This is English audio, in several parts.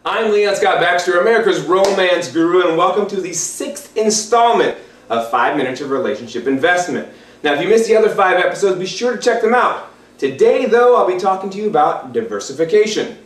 I'm Leon Scott Baxter, America's romance guru, and welcome to the 6th installment of 5 Minutes of Relationship Investment. Now, if you missed the other 5 episodes, be sure to check them out. Today, though, I'll be talking to you about diversification.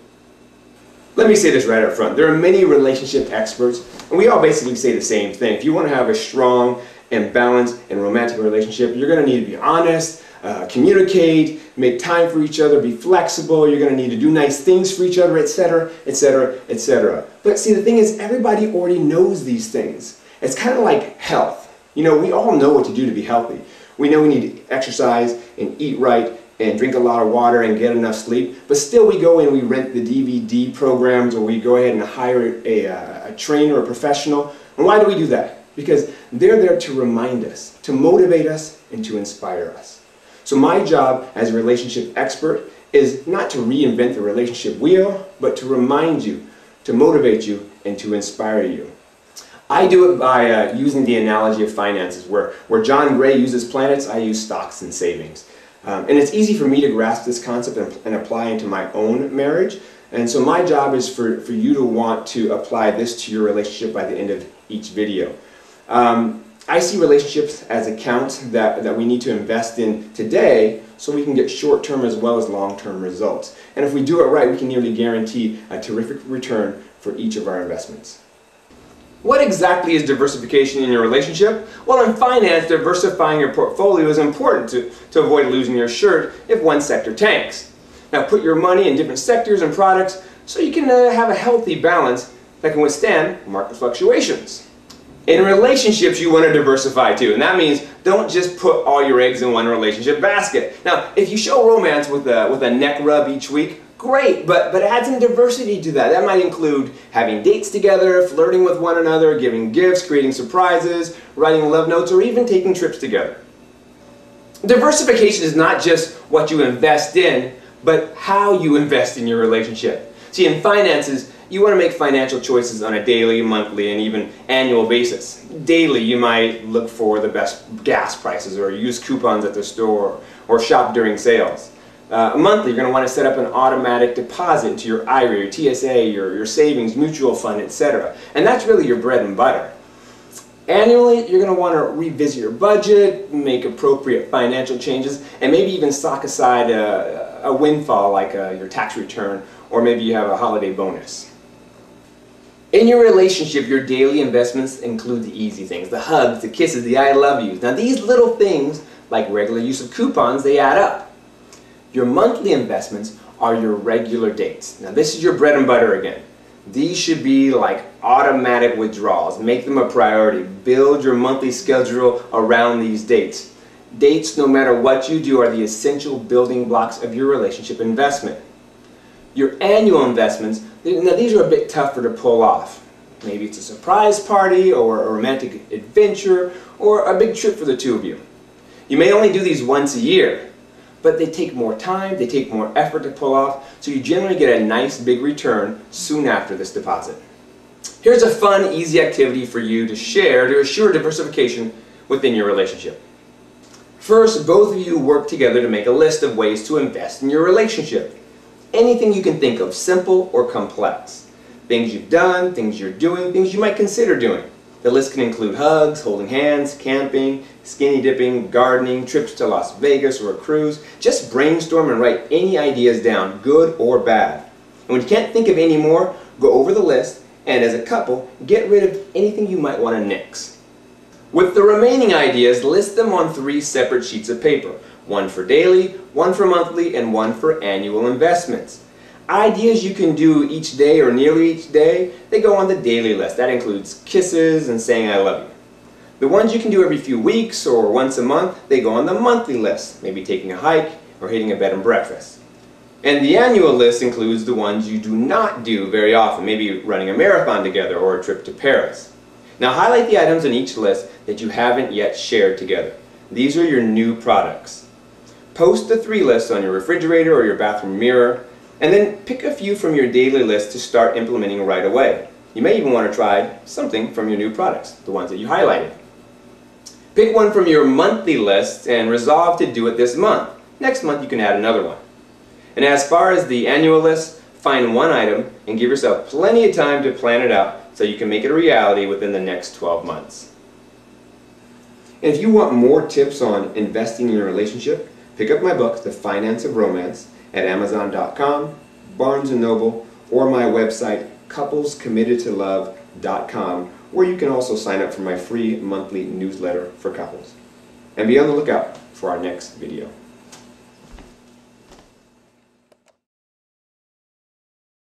Let me say this right up front. There are many relationship experts, and we all basically say the same thing. If you want to have a strong and balanced and romantic relationship, you're going to need to be honest, communicate, make time for each other, be flexible, you're going to need to do nice things for each other, etc., etc., etc. But see, the thing is, everybody already knows these things. It's kind of like health. You know, we all know what to do to be healthy. We know we need to exercise and eat right and drink a lot of water and get enough sleep, but still we go in and we rent the DVD programs, or we go ahead and hire a trainer or a professional. And why do we do that? Because they're there to remind us, to motivate us, and to inspire us. So my job as a relationship expert is not to reinvent the relationship wheel, but to remind you, to motivate you, and to inspire you. I do it by using the analogy of finances, where John Gray uses planets, I use stocks and savings. And it's easy for me to grasp this concept and apply into my own marriage. And so my job is for you to want to apply this to your relationship by the end of each video. I see relationships as accounts that we need to invest in today so we can get short-term as well as long-term results. And if we do it right, we can nearly guarantee a terrific return for each of our investments. What exactly is diversification in your relationship? Well, in finance, diversifying your portfolio is important to avoid losing your shirt if one sector tanks. Now, put your money in different sectors and products so you can have a healthy balance that can withstand market fluctuations. In relationships, you want to diversify too, and that means don't just put all your eggs in one relationship basket. Now, if you show romance with a neck rub each week, great, but add some diversity to that. That might include having dates together, flirting with one another, giving gifts, creating surprises, writing love notes, or even taking trips together. Diversification is not just what you invest in, but how you invest in your relationship. See, in finances, you want to make financial choices on a daily, monthly, and even annual basis. Daily, you might look for the best gas prices, or use coupons at the store, or shop during sales. Monthly, you're going to want to set up an automatic deposit into your IRA, your TSA, your savings, mutual fund, etc. And that's really your bread and butter. Annually, you're going to want to revisit your budget, make appropriate financial changes, and maybe even stock aside a windfall like your tax return, or maybe you have a holiday bonus. In your relationship, your daily investments include the easy things, the hugs, the kisses, the I love yous. Now these little things, like regular use of coupons, they add up. Your monthly investments are your regular dates. Now this is your bread and butter again. These should be like automatic withdrawals. Make them a priority. Build your monthly schedule around these dates. Dates, no matter what you do, are the essential building blocks of your relationship investment. Your annual investments, now these are a bit tougher to pull off. Maybe it's a surprise party, or a romantic adventure, or a big trip for the two of you. You may only do these once a year, but they take more time, they take more effort to pull off, so you generally get a nice big return soon after this deposit. Here's a fun, easy activity for you to share to assure diversification within your relationship. First, both of you work together to make a list of ways to invest in your relationship. Anything you can think of, simple or complex. Things you've done, things you're doing, things you might consider doing. The list can include hugs, holding hands, camping, skinny dipping, gardening, trips to Las Vegas or a cruise. Just brainstorm and write any ideas down, good or bad. And when you can't think of any more, go over the list and as a couple, get rid of anything you might want to nix. With the remaining ideas, list them on 3 separate sheets of paper. One for daily, one for monthly, and one for annual investments. Ideas you can do each day or nearly each day, they go on the daily list. That includes kisses and saying I love you. The ones you can do every few weeks or once a month, they go on the monthly list, maybe taking a hike or hitting a bed and breakfast. And the annual list includes the ones you do not do very often, maybe running a marathon together or a trip to Paris. Now highlight the items in each list that you haven't yet shared together. These are your new products. Post the 3 lists on your refrigerator or your bathroom mirror, and then pick a few from your daily list to start implementing right away. You may even want to try something from your new products, the ones that you highlighted. Pick one from your monthly list and resolve to do it this month. Next month you can add another one. And as far as the annual list, Find one item and give yourself plenty of time to plan it out so you can make it a reality within the next 12 months. And if you want more tips on investing in your relationship, pick up my book, The Finance of Romance, at Amazon.com, Barnes & Noble, or my website, couplescommittedtolove.com, where you can also sign up for my free monthly newsletter for couples. And be on the lookout for our next video.